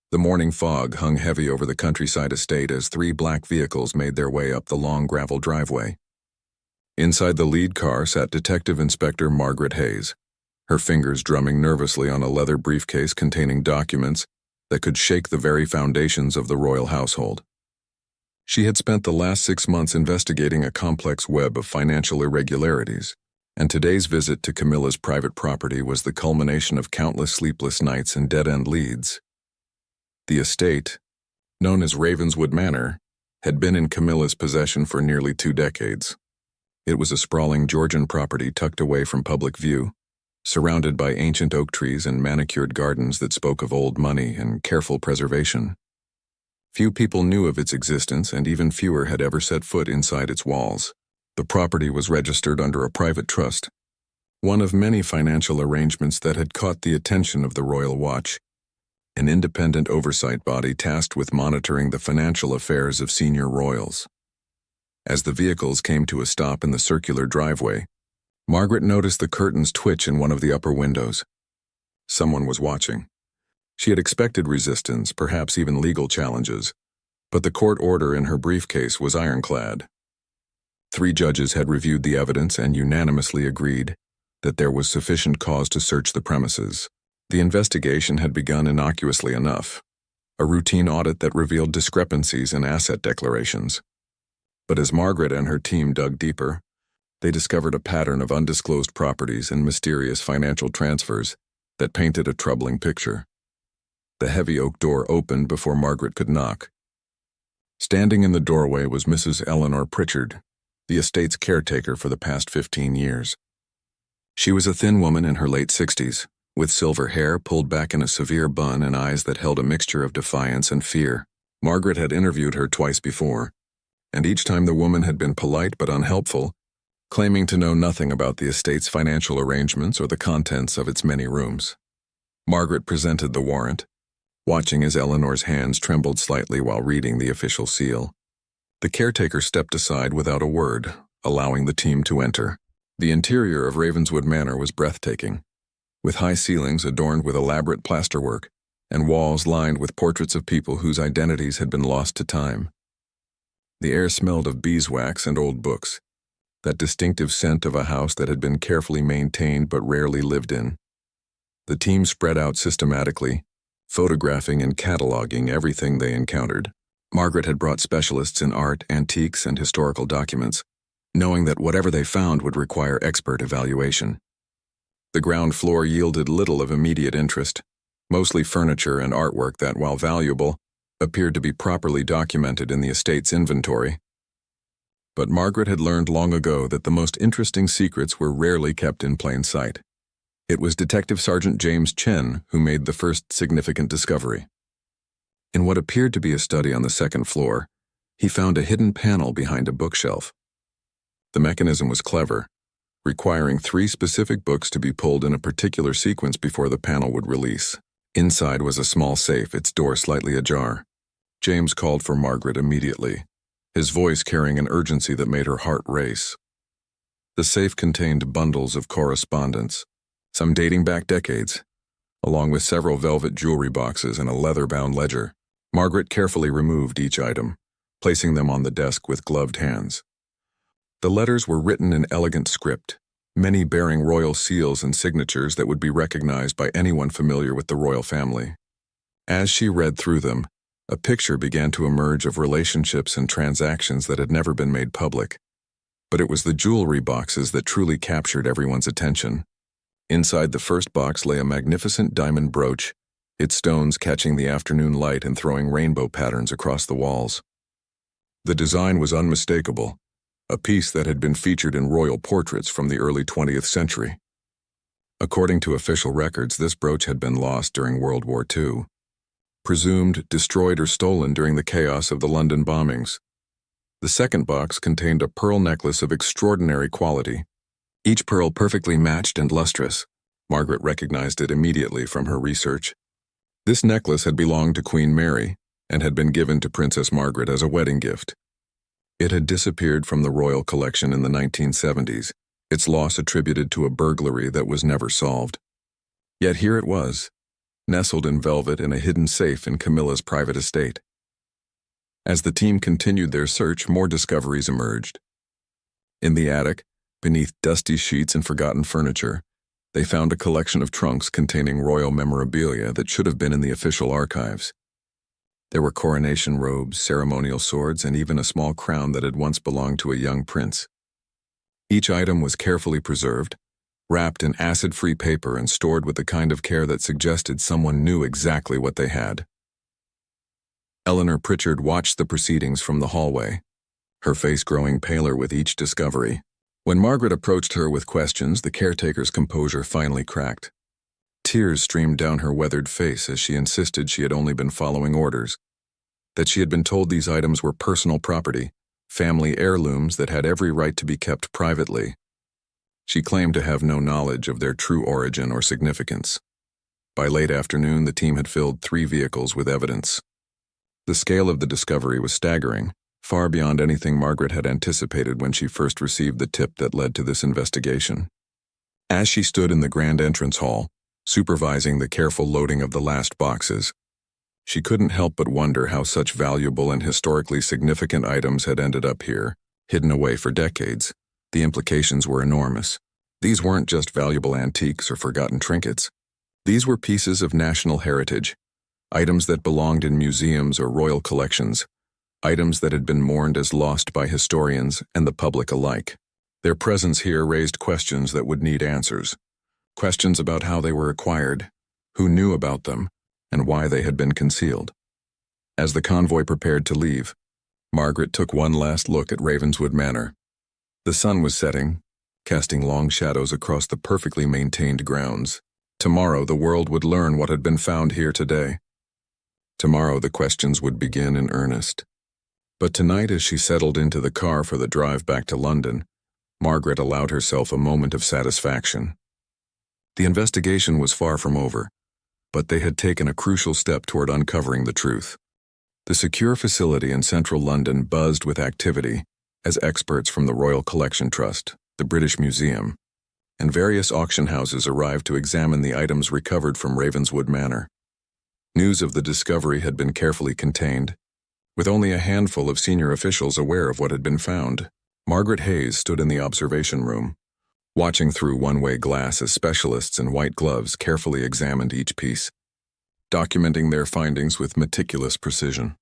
The morning fog hung heavy over the countryside estate as three black vehicles made their way up the long gravel driveway. Inside the lead car sat Detective Inspector Margaret Hayes, her fingers drumming nervously on a leather briefcase containing documents that could shake the very foundations of the royal household. She had spent the last 6 months investigating a complex web of financial irregularities, and today's visit to Camilla's private property was the culmination of countless sleepless nights and dead-end leads. The estate, known as Ravenswood Manor, had been in Camilla's possession for nearly 2 decades. It was a sprawling Georgian property tucked away from public view, surrounded by ancient oak trees and manicured gardens that spoke of old money and careful preservation. Few people knew of its existence, and even fewer had ever set foot inside its walls. The property was registered under a private trust, one of many financial arrangements that had caught the attention of the Royal Watch, an independent oversight body tasked with monitoring the financial affairs of senior royals. As the vehicles came to a stop in the circular driveway, Margaret noticed the curtains twitch in one of the upper windows. Someone was watching. She had expected resistance, perhaps even legal challenges, but the court order in her briefcase was ironclad. 3 judges had reviewed the evidence and unanimously agreed that there was sufficient cause to search the premises. The investigation had begun innocuously enough, a routine audit that revealed discrepancies in asset declarations. But as Margaret and her team dug deeper, they discovered a pattern of undisclosed properties and mysterious financial transfers that painted a troubling picture. The heavy oak door opened before Margaret could knock. Standing in the doorway was Mrs. Eleanor Pritchard, the estate's caretaker for the past 15 years. She was a thin woman in her late 60s, with silver hair pulled back in a severe bun and eyes that held a mixture of defiance and fear. Margaret had interviewed her twice before, and each time the woman had been polite but unhelpful, claiming to know nothing about the estate's financial arrangements or the contents of its many rooms. Margaret presented the warrant, watching as Eleanor's hands trembled slightly while reading the official seal. The caretaker stepped aside without a word, allowing the team to enter. The interior of Ravenswood Manor was breathtaking, with high ceilings adorned with elaborate plasterwork and walls lined with portraits of people whose identities had been lost to time. The air smelled of beeswax and old books, that distinctive scent of a house that had been carefully maintained but rarely lived in. The team spread out systematically, photographing and cataloging everything they encountered. Margaret had brought specialists in art, antiques, and historical documents, knowing that whatever they found would require expert evaluation. The ground floor yielded little of immediate interest, mostly furniture and artwork that, while valuable, appeared to be properly documented in the estate's inventory. But Margaret had learned long ago that the most interesting secrets were rarely kept in plain sight. It was Detective Sergeant James Chen who made the first significant discovery. In what appeared to be a study on the 2nd floor, he found a hidden panel behind a bookshelf. The mechanism was clever, requiring 3 specific books to be pulled in a particular sequence before the panel would release. Inside was a small safe, its door slightly ajar. James called for Margaret immediately, his voice carrying an urgency that made her heart race. The safe contained bundles of correspondence, some dating back decades, along with several velvet jewelry boxes and a leather-bound ledger. Margaret carefully removed each item, placing them on the desk with gloved hands. The letters were written in elegant script, many bearing royal seals and signatures that would be recognized by anyone familiar with the royal family. As she read through them, a picture began to emerge of relationships and transactions that had never been made public. But it was the jewelry boxes that truly captured everyone's attention. Inside the first box lay a magnificent diamond brooch, its stones catching the afternoon light and throwing rainbow patterns across the walls. The design was unmistakable, a piece that had been featured in royal portraits from the early 20th century. According to official records, this brooch had been lost during World War II, presumed destroyed or stolen during the chaos of the London bombings. The second box contained a pearl necklace of extraordinary quality, each pearl perfectly matched and lustrous. Margaret recognized it immediately from her research. This necklace had belonged to Queen Mary and had been given to Princess Margaret as a wedding gift. It had disappeared from the royal collection in the 1970s, its loss attributed to a burglary that was never solved. Yet here it was, nestled in velvet in a hidden safe in Camilla's private estate. As the team continued their search, more discoveries emerged. In the attic, beneath dusty sheets and forgotten furniture, they found a collection of trunks containing royal memorabilia that should have been in the official archives. There were coronation robes, ceremonial swords, and even a small crown that had once belonged to a young prince. Each item was carefully preserved, wrapped in acid-free paper and stored with the kind of care that suggested someone knew exactly what they had. Eleanor Pritchard watched the proceedings from the hallway, her face growing paler with each discovery. When Margaret approached her with questions, the caretaker's composure finally cracked. Tears streamed down her weathered face as she insisted she had only been following orders, that she had been told these items were personal property, family heirlooms that had every right to be kept privately. She claimed to have no knowledge of their true origin or significance. By late afternoon, the team had filled 3 vehicles with evidence. The scale of the discovery was staggering, far beyond anything Margaret had anticipated when she first received the tip that led to this investigation. As she stood in the grand entrance hall, supervising the careful loading of the last boxes, she couldn't help but wonder how such valuable and historically significant items had ended up here, hidden away for decades. The implications were enormous. These weren't just valuable antiques or forgotten trinkets. These were pieces of national heritage, items that belonged in museums or royal collections, items that had been mourned as lost by historians and the public alike. Their presence here raised questions that would need answers. Questions about how they were acquired, who knew about them, and why they had been concealed. As the convoy prepared to leave, Margaret took one last look at Ravenswood Manor. The sun was setting, casting long shadows across the perfectly maintained grounds. Tomorrow the world would learn what had been found here today. Tomorrow the questions would begin in earnest. But tonight, as she settled into the car for the drive back to London, Margaret allowed herself a moment of satisfaction. The investigation was far from over, but they had taken a crucial step toward uncovering the truth. The secure facility in central London buzzed with activity as experts from the Royal Collection Trust, the British Museum, and various auction houses arrived to examine the items recovered from Ravenswood Manor. News of the discovery had been carefully contained, with only a handful of senior officials aware of what had been found. Margaret Hayes stood in the observation room, watching through one-way glass as specialists in white gloves carefully examined each piece, documenting their findings with meticulous precision.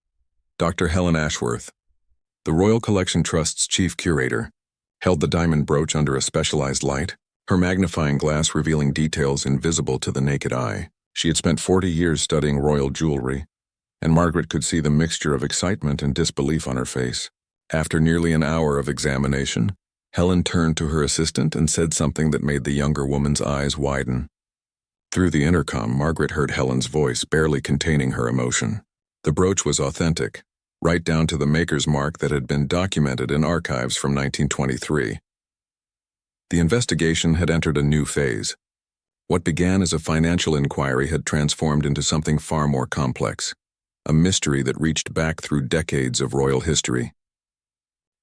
Dr. Helen Ashworth, the Royal Collection Trust's chief curator, held the diamond brooch under a specialized light, her magnifying glass revealing details invisible to the naked eye. She had spent 40 years studying royal jewelry, and Margaret could see the mixture of excitement and disbelief on her face. After nearly an hour of examination, Helen turned to her assistant and said something that made the younger woman's eyes widen. Through the intercom, Margaret heard Helen's voice, barely containing her emotion. The brooch was authentic, right down to the maker's mark that had been documented in archives from 1923. The investigation had entered a new phase. What began as a financial inquiry had transformed into something far more complex, a mystery that reached back through decades of royal history.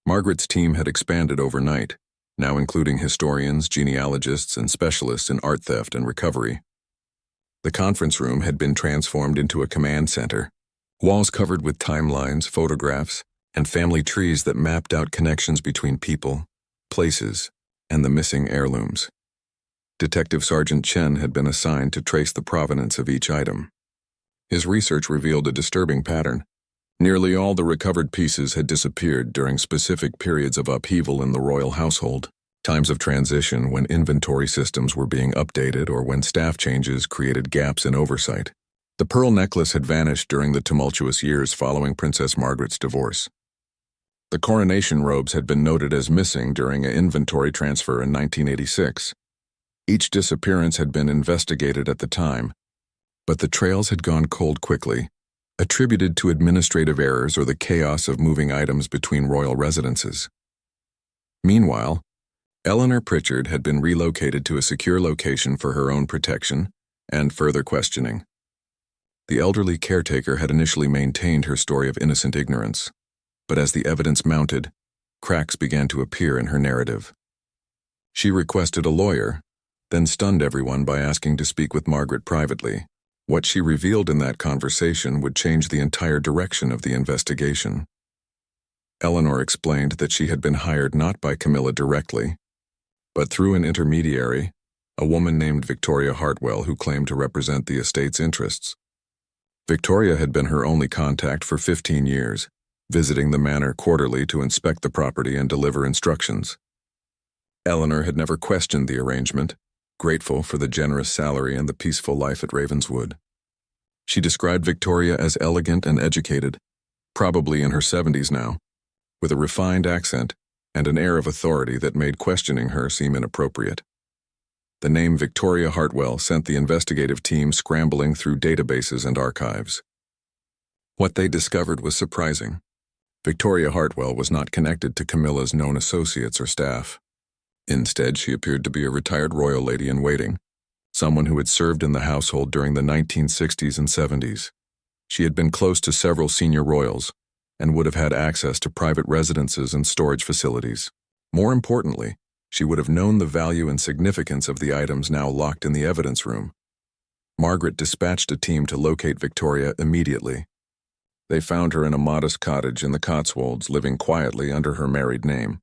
Margaret's team had expanded overnight, now including historians, genealogists, and specialists in art theft and recovery. The conference room had been transformed into a command center, walls covered with timelines, photographs, and family trees that mapped out connections between people, places, and the missing heirlooms. Detective Sergeant Chen had been assigned to trace the provenance of each item. His research revealed a disturbing pattern. Nearly all the recovered pieces had disappeared during specific periods of upheaval in the royal household, times of transition when inventory systems were being updated or when staff changes created gaps in oversight. The pearl necklace had vanished during the tumultuous years following Princess Margaret's divorce. The coronation robes had been noted as missing during an inventory transfer in 1986. Each disappearance had been investigated at the time, but the trails had gone cold quickly, attributed to administrative errors or the chaos of moving items between royal residences. Meanwhile, Eleanor Pritchard had been relocated to a secure location for her own protection and further questioning. The elderly caretaker had initially maintained her story of innocent ignorance, but as the evidence mounted, cracks began to appear in her narrative. She requested a lawyer, then stunned everyone by asking to speak with Margaret privately. What she revealed in that conversation would change the entire direction of the investigation. Eleanor explained that she had been hired not by Camilla directly, but through an intermediary, a woman named Victoria Hartwell who claimed to represent the estate's interests. Victoria had been her only contact for 15 years, visiting the manor quarterly to inspect the property and deliver instructions. Eleanor had never questioned the arrangement, grateful for the generous salary and the peaceful life at Ravenswood. She described Victoria as elegant and educated, probably in her 70s now, with a refined accent and an air of authority that made questioning her seem inappropriate. The name Victoria Hartwell sent the investigative team scrambling through databases and archives. What they discovered was surprising. Victoria Hartwell was not connected to Camilla's known associates or staff. Instead, she appeared to be a retired royal lady in waiting, someone who had served in the household during the 1960s and 70s. She had been close to several senior royals and would have had access to private residences and storage facilities. More importantly, she would have known the value and significance of the items now locked in the evidence room. Margaret dispatched a team to locate Victoria immediately. They found her in a modest cottage in the Cotswolds, living quietly under her married name.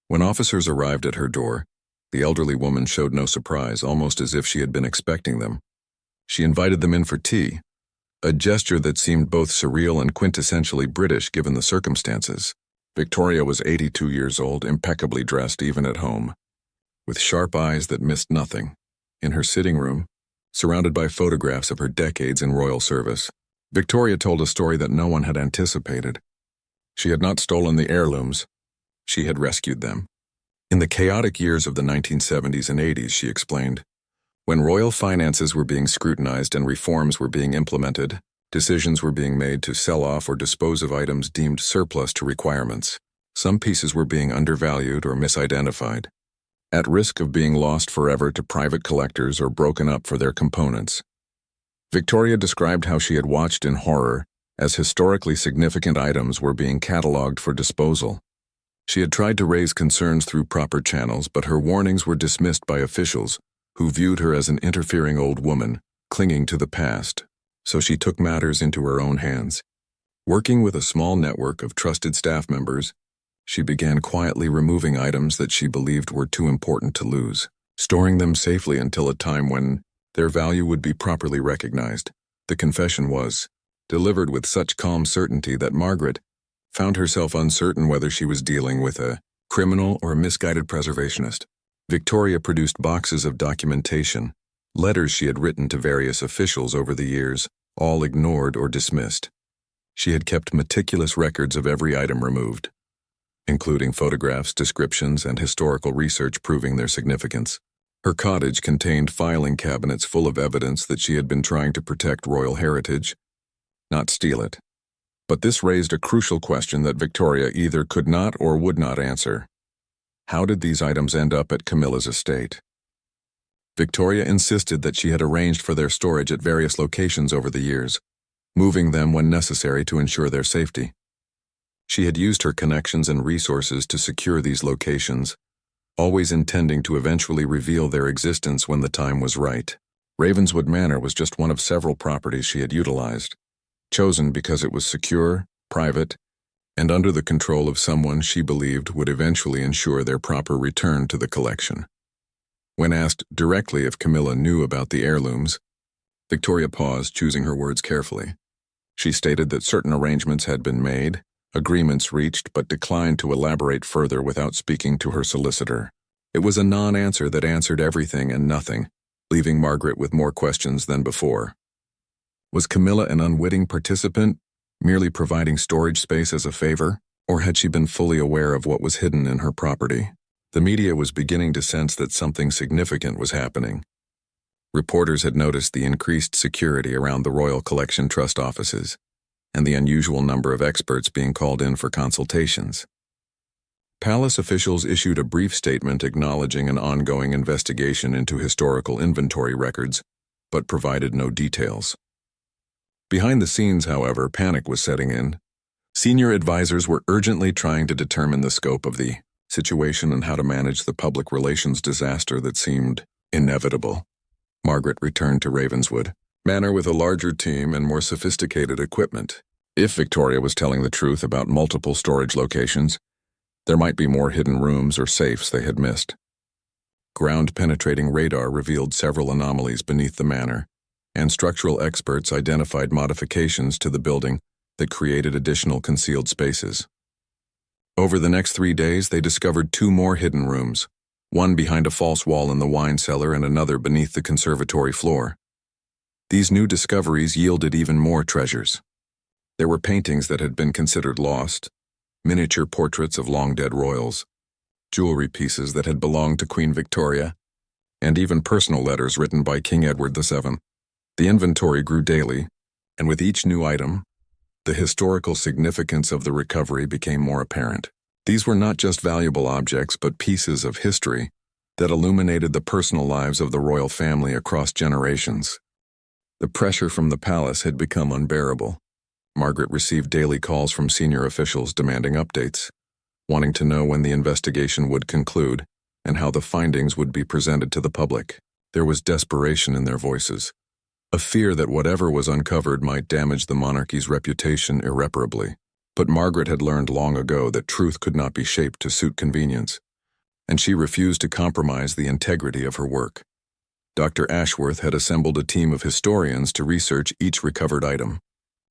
When officers arrived at her door, the elderly woman showed no surprise, almost as if she had been expecting them. She invited them in for tea, a gesture that seemed both surreal and quintessentially British given the circumstances. Victoria was 82 years old, impeccably dressed even at home, with sharp eyes that missed nothing. In her sitting room, surrounded by photographs of her decades in royal service, Victoria told a story that no one had anticipated. She had not stolen the heirlooms. She had rescued them. In the chaotic years of the 1970s and 80s, she explained, when royal finances were being scrutinized and reforms were being implemented, decisions were being made to sell off or dispose of items deemed surplus to requirements. Some pieces were being undervalued or misidentified, at risk of being lost forever to private collectors or broken up for their components. Victoria described how she had watched in horror as historically significant items were being cataloged for disposal. She had tried to raise concerns through proper channels, but her warnings were dismissed by officials who viewed her as an interfering old woman, clinging to the past. So she took matters into her own hands. Working with a small network of trusted staff members, she began quietly removing items that she believed were too important to lose, storing them safely until a time when their value would be properly recognized. The confession was delivered with such calm certainty that Margaret found herself uncertain whether she was dealing with a criminal or a misguided preservationist. Victoria produced boxes of documentation, letters she had written to various officials over the years, all ignored or dismissed. She had kept meticulous records of every item removed, including photographs, descriptions, and historical research proving their significance. Her cottage contained filing cabinets full of evidence that she had been trying to protect royal heritage, not steal it. But this raised a crucial question that Victoria either could not or would not answer. How did these items end up at Camilla's estate? Victoria insisted that she had arranged for their storage at various locations over the years, moving them when necessary to ensure their safety. She had used her connections and resources to secure these locations, always intending to eventually reveal their existence when the time was right. Ravenswood Manor was just one of several properties she had utilized, chosen because it was secure, private, and under the control of someone she believed would eventually ensure their proper return to the collection. When asked directly if Camilla knew about the heirlooms, Victoria paused, choosing her words carefully. She stated that certain arrangements had been made, agreements reached, but declined to elaborate further without speaking to her solicitor. It was a non-answer that answered everything and nothing, leaving Margaret with more questions than before. Was Camilla an unwitting participant, merely providing storage space as a favor, or had she been fully aware of what was hidden in her property? The media was beginning to sense that something significant was happening. Reporters had noticed the increased security around the Royal Collection Trust offices, and the unusual number of experts being called in for consultations. Palace officials issued a brief statement acknowledging an ongoing investigation into historical inventory records, but provided no details. Behind the scenes, however, panic was setting in. Senior advisors were urgently trying to determine the scope of the situation and how to manage the public relations disaster that seemed inevitable. Margaret returned to Ravenswood, manner with a larger team and more sophisticated equipment. If Victoria was telling the truth about multiple storage locations, there might be more hidden rooms or safes they had missed. Ground-penetrating radar revealed several anomalies beneath the manor, and structural experts identified modifications to the building that created additional concealed spaces. Over the next 3 days, they discovered 2 more hidden rooms, one behind a false wall in the wine cellar and another beneath the conservatory floor. These new discoveries yielded even more treasures. There were paintings that had been considered lost, miniature portraits of long-dead royals, jewelry pieces that had belonged to Queen Victoria, and even personal letters written by King Edward VII. The inventory grew daily, and with each new item, the historical significance of the recovery became more apparent. These were not just valuable objects, but pieces of history that illuminated the personal lives of the royal family across generations. The pressure from the palace had become unbearable. Margaret received daily calls from senior officials demanding updates, wanting to know when the investigation would conclude and how the findings would be presented to the public. There was desperation in their voices, a fear that whatever was uncovered might damage the monarchy's reputation irreparably. But Margaret had learned long ago that truth could not be shaped to suit convenience, and she refused to compromise the integrity of her work. Dr. Ashworth had assembled a team of historians to research each recovered item,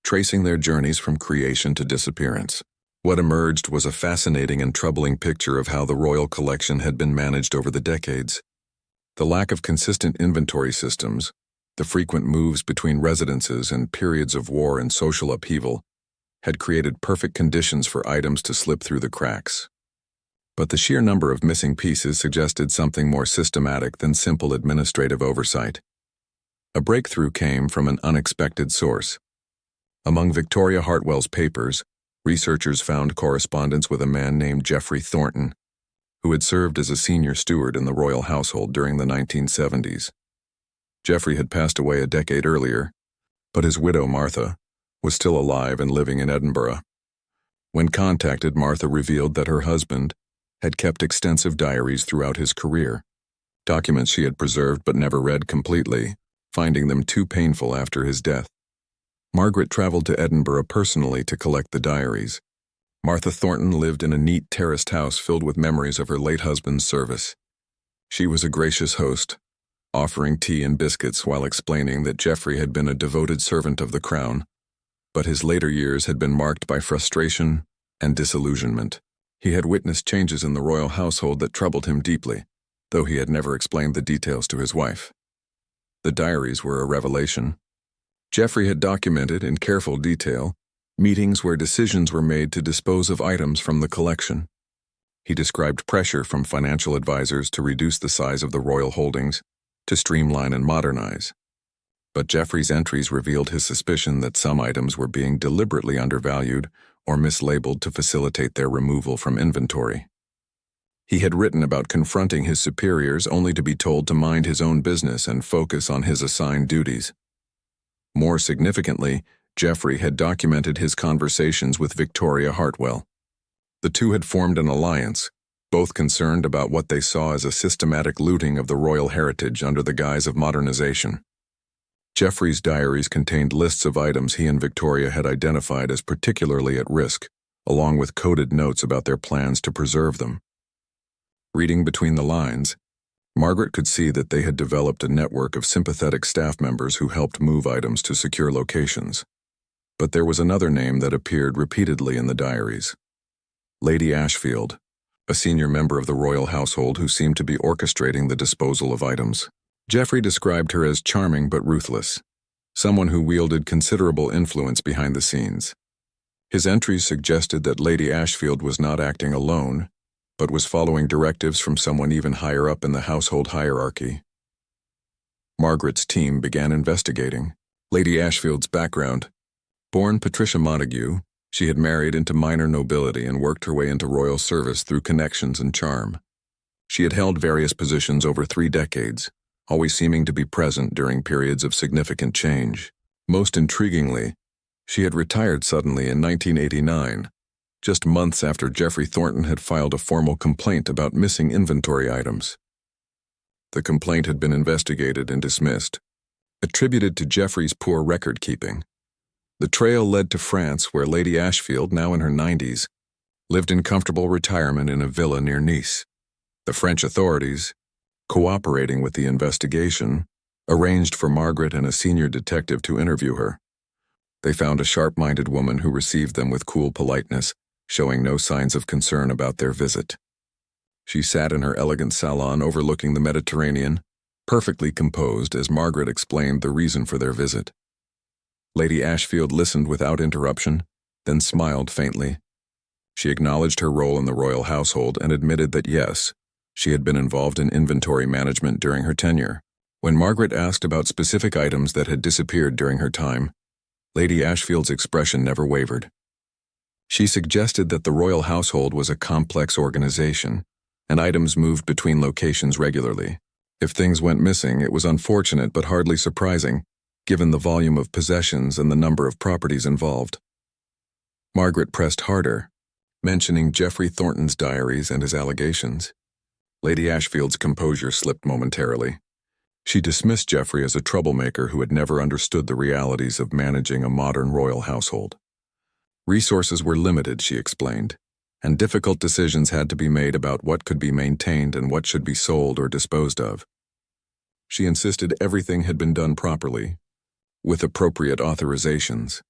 tracing their journeys from creation to disappearance. What emerged was a fascinating and troubling picture of how the royal collection had been managed over the decades. The lack of consistent inventory systems, the frequent moves between residences and periods of war and social upheaval, had created perfect conditions for items to slip through the cracks. But the sheer number of missing pieces suggested something more systematic than simple administrative oversight. A breakthrough came from an unexpected source. Among Victoria Hartwell's papers, researchers found correspondence with a man named Geoffrey Thornton, who had served as a senior steward in the royal household during the 1970s. Geoffrey had passed away a decade earlier, but his widow, Martha, was still alive and living in Edinburgh. When contacted, Martha revealed that her husband had kept extensive diaries throughout his career, documents she had preserved but never read completely, finding them too painful after his death. Margaret traveled to Edinburgh personally to collect the diaries. Martha Thornton lived in a neat terraced house filled with memories of her late husband's service. She was a gracious host, offering tea and biscuits while explaining that Geoffrey had been a devoted servant of the crown, but his later years had been marked by frustration and disillusionment. He had witnessed changes in the royal household that troubled him deeply, though he had never explained the details to his wife. The diaries were a revelation. Geoffrey had documented in careful detail meetings where decisions were made to dispose of items from the collection. He described pressure from financial advisors to reduce the size of the royal holdings, to streamline and modernize. But Geoffrey's entries revealed his suspicion that some items were being deliberately undervalued or mislabeled to facilitate their removal from inventory. He had written about confronting his superiors only to be told to mind his own business and focus on his assigned duties. More significantly, Geoffrey had documented his conversations with Victoria Hartwell. The two had formed an alliance, both concerned about what they saw as a systematic looting of the royal heritage under the guise of modernization. Geoffrey's diaries contained lists of items he and Victoria had identified as particularly at risk, along with coded notes about their plans to preserve them. Reading between the lines, Margaret could see that they had developed a network of sympathetic staff members who helped move items to secure locations. But there was another name that appeared repeatedly in the diaries: Lady Ashfield, a senior member of the royal household who seemed to be orchestrating the disposal of items. Geoffrey described her as charming but ruthless, someone who wielded considerable influence behind the scenes. His entries suggested that Lady Ashfield was not acting alone, but was following directives from someone even higher up in the household hierarchy. Margaret's team began investigating. Lady Ashfield's background: born Patricia Montague, she had married into minor nobility and worked her way into royal service through connections and charm. She had held various positions over 3 decades, always seeming to be present during periods of significant change. Most intriguingly, she had retired suddenly in 1989, just months after Geoffrey Thornton had filed a formal complaint about missing inventory items. The complaint had been investigated and dismissed, attributed to Geoffrey's poor record-keeping. The trail led to France, where Lady Ashfield, now in her 90s, lived in comfortable retirement in a villa near Nice. The French authorities, cooperating with the investigation, arranged for Margaret and a senior detective to interview her. They found a sharp-minded woman who received them with cool politeness, showing no signs of concern about their visit. She sat in her elegant salon overlooking the Mediterranean, perfectly composed as Margaret explained the reason for their visit. Lady Ashfield listened without interruption, then smiled faintly. She acknowledged her role in the royal household and admitted that yes, she had been involved in inventory management during her tenure. When Margaret asked about specific items that had disappeared during her time, Lady Ashfield's expression never wavered. She suggested that the royal household was a complex organization, and items moved between locations regularly. If things went missing, it was unfortunate but hardly surprising, given the volume of possessions and the number of properties involved. Margaret pressed harder, mentioning Geoffrey Thornton's diaries and his allegations. Lady Ashfield's composure slipped momentarily. She dismissed Geoffrey as a troublemaker who had never understood the realities of managing a modern royal household. Resources were limited, she explained, and difficult decisions had to be made about what could be maintained and what should be sold or disposed of. She insisted everything had been done properly, with appropriate authorizations.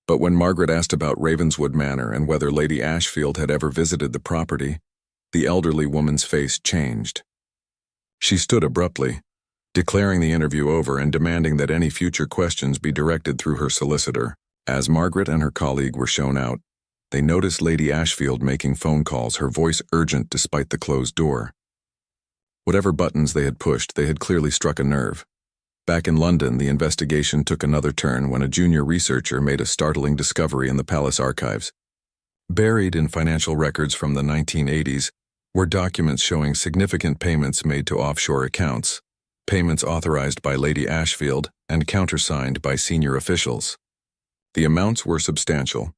But when Margaret asked about Ravenswood Manor and whether Lady Ashfield had ever visited the property, the elderly woman's face changed. She stood abruptly, declaring the interview over and demanding that any future questions be directed through her solicitor. As Margaret and her colleague were shown out, they noticed Lady Ashfield making phone calls, her voice urgent despite the closed door. Whatever buttons they had pushed, they had clearly struck a nerve. Back in London, the investigation took another turn when a junior researcher made a startling discovery in the palace archives. Buried in financial records from the 1980s were documents showing significant payments made to offshore accounts, payments authorized by Lady Ashfield and countersigned by senior officials. The amounts were substantial,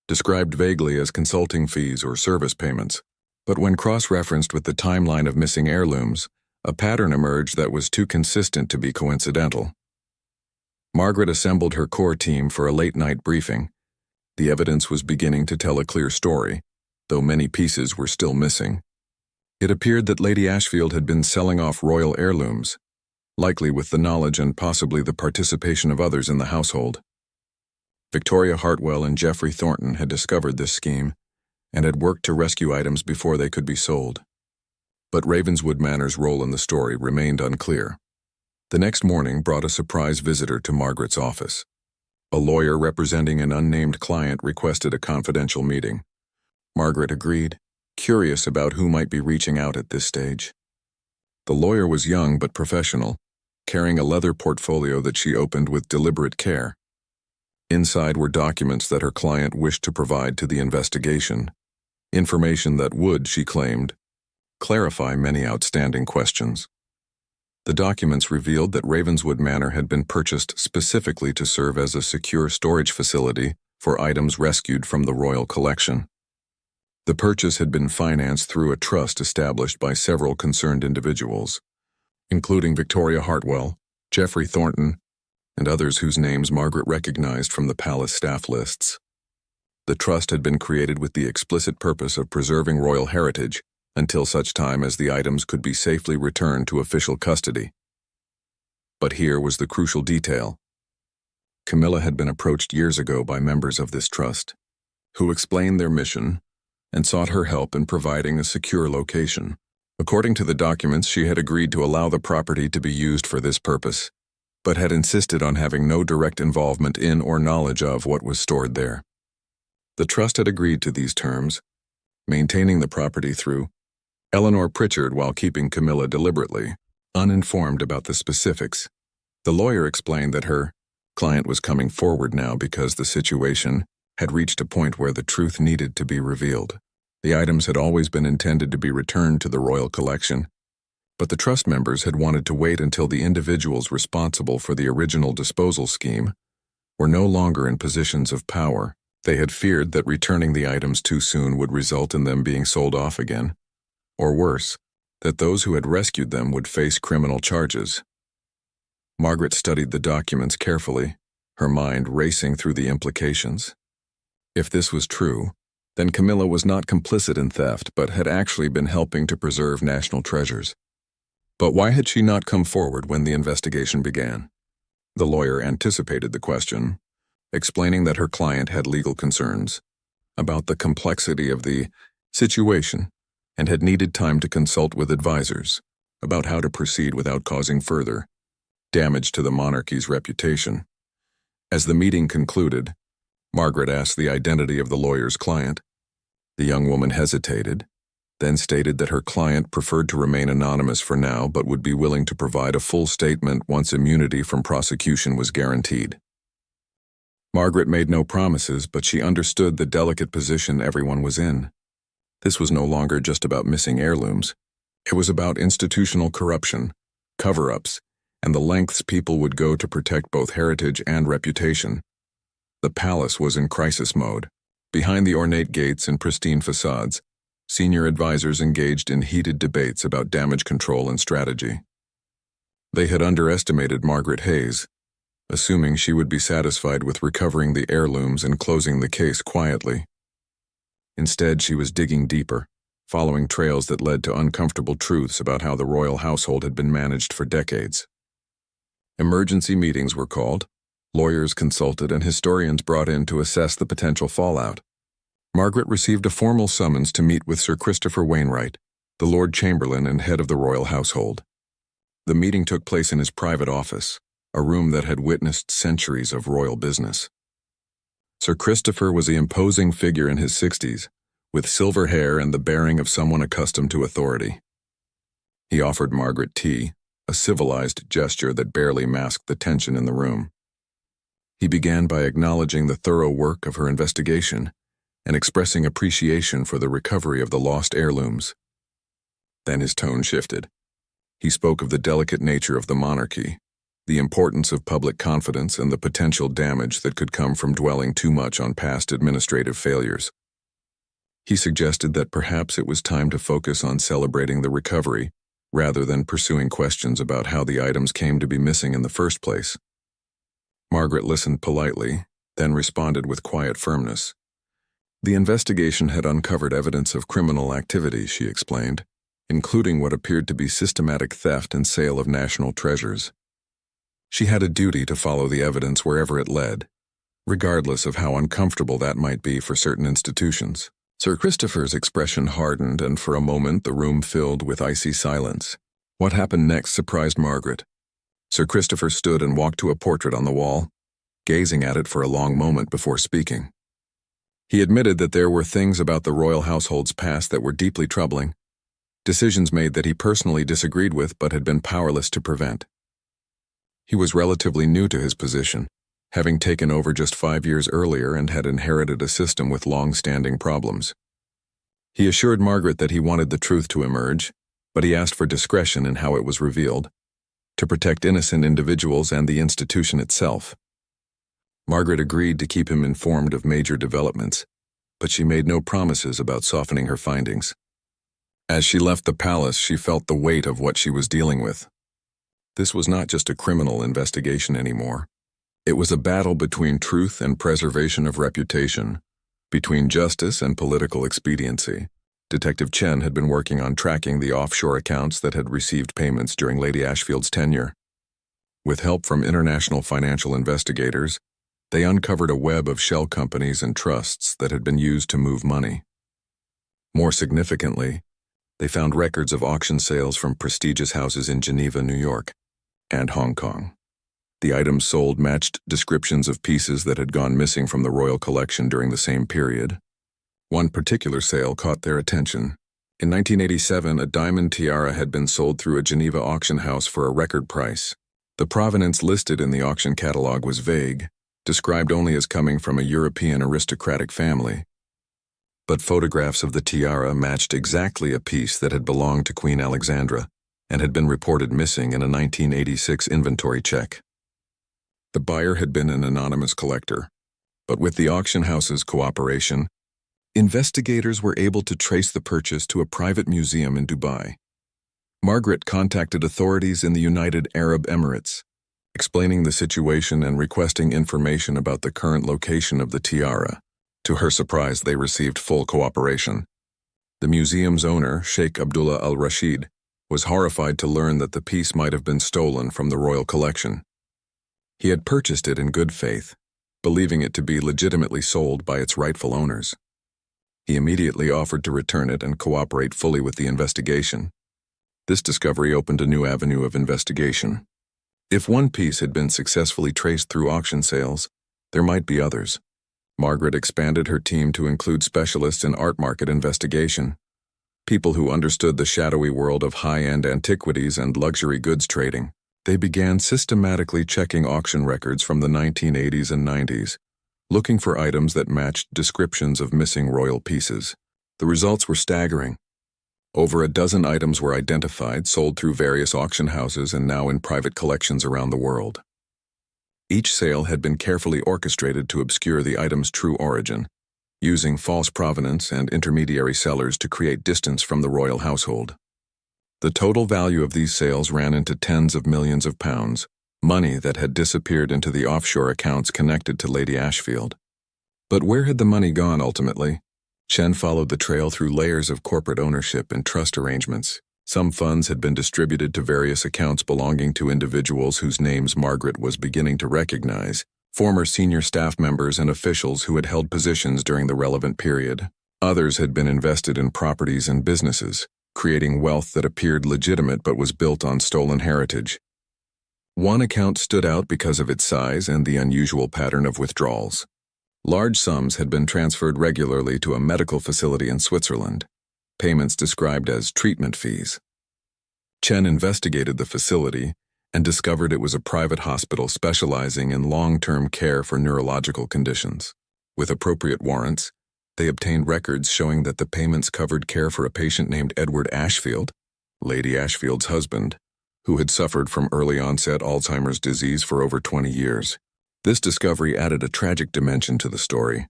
described vaguely as consulting fees or service payments, but when cross-referenced with the timeline of missing heirlooms, a pattern emerged that was too consistent to be coincidental. Margaret assembled her core team for a late-night briefing. The evidence was beginning to tell a clear story, though many pieces were still missing. It appeared that Lady Ashfield had been selling off royal heirlooms, likely with the knowledge and possibly the participation of others in the household. Victoria Hartwell and Geoffrey Thornton had discovered this scheme and had worked to rescue items before they could be sold. But Ravenswood Manor's role in the story remained unclear. The next morning brought a surprise visitor to Margaret's office. A lawyer representing an unnamed client requested a confidential meeting. Margaret agreed, curious about who might be reaching out at this stage. The lawyer was young but professional, carrying a leather portfolio that she opened with deliberate care. Inside were documents that her client wished to provide to the investigation, information that would, she claimed, clarify many outstanding questions. The documents revealed that Ravenswood Manor had been purchased specifically to serve as a secure storage facility for items rescued from the royal collection. The purchase had been financed through a trust established by several concerned individuals, including Victoria Hartwell, Geoffrey Thornton, and others whose names Margaret recognized from the palace staff lists. The trust had been created with the explicit purpose of preserving royal heritage until such time as the items could be safely returned to official custody. But here was the crucial detail. Camilla had been approached years ago by members of this trust, who explained their mission and sought her help in providing a secure location. According to the documents, she had agreed to allow the property to be used for this purpose, but had insisted on having no direct involvement in or knowledge of what was stored there. The trust had agreed to these terms, maintaining the property through Eleanor Pritchard while keeping Camilla deliberately uninformed about the specifics. The lawyer explained that her client was coming forward now because the situation had reached a point where the truth needed to be revealed. The items had always been intended to be returned to the royal collection, but the trust members had wanted to wait until the individuals responsible for the original disposal scheme were no longer in positions of power. They had feared that returning the items too soon would result in them being sold off again, or worse, that those who had rescued them would face criminal charges. Margaret studied the documents carefully, her mind racing through the implications. If this was true, then Camilla was not complicit in theft but had actually been helping to preserve national treasures. But why had she not come forward when the investigation began? The lawyer anticipated the question, explaining that her client had legal concerns about the complexity of the situation and had needed time to consult with advisors about how to proceed without causing further damage to the monarchy's reputation. As the meeting concluded, Margaret asked the identity of the lawyer's client. The young woman hesitated, then stated that her client preferred to remain anonymous for now but would be willing to provide a full statement once immunity from prosecution was guaranteed. Margaret made no promises, but she understood the delicate position everyone was in. This was no longer just about missing heirlooms. It was about institutional corruption, cover-ups, and the lengths people would go to protect both heritage and reputation. The palace was in crisis mode. Behind the ornate gates and pristine facades, senior advisors engaged in heated debates about damage control and strategy. They had underestimated Margaret Hayes, assuming she would be satisfied with recovering the heirlooms and closing the case quietly. Instead, she was digging deeper, following trails that led to uncomfortable truths about how the royal household had been managed for decades. Emergency meetings were called, lawyers consulted, and historians brought in to assess the potential fallout. Margaret received a formal summons to meet with Sir Christopher Wainwright, the Lord Chamberlain and head of the royal household. The meeting took place in his private office, a room that had witnessed centuries of royal business. Sir Christopher was an imposing figure in his 60s, with silver hair and the bearing of someone accustomed to authority. He offered Margaret tea, a civilized gesture that barely masked the tension in the room. He began by acknowledging the thorough work of her investigation and expressing appreciation for the recovery of the lost heirlooms. Then his tone shifted. He spoke of the delicate nature of the monarchy, the importance of public confidence, and the potential damage that could come from dwelling too much on past administrative failures. He suggested that perhaps it was time to focus on celebrating the recovery rather than pursuing questions about how the items came to be missing in the first place. Margaret listened politely, then responded with quiet firmness. The investigation had uncovered evidence of criminal activity, she explained, including what appeared to be systematic theft and sale of national treasures. She had a duty to follow the evidence wherever it led, regardless of how uncomfortable that might be for certain institutions. Sir Christopher's expression hardened, and for a moment the room filled with icy silence. What happened next surprised Margaret. Sir Christopher stood and walked to a portrait on the wall, gazing at it for a long moment before speaking. He admitted that there were things about the royal household's past that were deeply troubling, decisions made that he personally disagreed with but had been powerless to prevent. He was relatively new to his position, having taken over just 5 years earlier and had inherited a system with long-standing problems. He assured Margaret that he wanted the truth to emerge, but he asked for discretion in how it was revealed, to protect innocent individuals and the institution itself. Margaret agreed to keep him informed of major developments, but she made no promises about softening her findings. As she left the palace, she felt the weight of what she was dealing with. This was not just a criminal investigation anymore. It was a battle between truth and preservation of reputation, between justice and political expediency. Detective Chen had been working on tracking the offshore accounts that had received payments during Lady Ashfield's tenure. With help from international financial investigators, they uncovered a web of shell companies and trusts that had been used to move money. More significantly, they found records of auction sales from prestigious houses in Geneva, New York, and Hong Kong. The items sold matched descriptions of pieces that had gone missing from the royal collection during the same period. One particular sale caught their attention. In 1987, a diamond tiara had been sold through a Geneva auction house for a record price. The provenance listed in the auction catalog was vague, described only as coming from a European aristocratic family. But photographs of the tiara matched exactly a piece that had belonged to Queen Alexandra and had been reported missing in a 1986 inventory check. The buyer had been an anonymous collector, but with the auction house's cooperation, investigators were able to trace the purchase to a private museum in Dubai. Margaret contacted authorities in the United Arab Emirates, explaining the situation and requesting information about the current location of the tiara. To her surprise, they received full cooperation. The museum's owner, Sheikh Abdullah al-Rashid, was horrified to learn that the piece might have been stolen from the royal collection. He had purchased it in good faith, believing it to be legitimately sold by its rightful owners. He immediately offered to return it and cooperate fully with the investigation. This discovery opened a new avenue of investigation. If one piece had been successfully traced through auction sales, there might be others. Margaret expanded her team to include specialists in art market investigation, people who understood the shadowy world of high-end antiquities and luxury goods trading. They began systematically checking auction records from the 1980s and 90s, looking for items that matched descriptions of missing royal pieces. The results were staggering. Over a dozen items were identified, sold through various auction houses and now in private collections around the world. Each sale had been carefully orchestrated to obscure the item's true origin, using false provenance and intermediary sellers to create distance from the royal household. The total value of these sales ran into tens of millions of pounds, money that had disappeared into the offshore accounts connected to Lady Ashfield. But where had the money gone ultimately? Chen followed the trail through layers of corporate ownership and trust arrangements. Some funds had been distributed to various accounts belonging to individuals whose names Margaret was beginning to recognize, former senior staff members and officials who had held positions during the relevant period. Others had been invested in properties and businesses, creating wealth that appeared legitimate but was built on stolen heritage. One account stood out because of its size and the unusual pattern of withdrawals. Large sums had been transferred regularly to a medical facility in Switzerland, payments described as treatment fees. Chen investigated the facility and discovered it was a private hospital specializing in long-term care for neurological conditions. With appropriate warrants, they obtained records showing that the payments covered care for a patient named Edward Ashfield, Lady Ashfield's husband, who had suffered from early-onset Alzheimer's disease for over 20 years. This discovery added a tragic dimension to the story.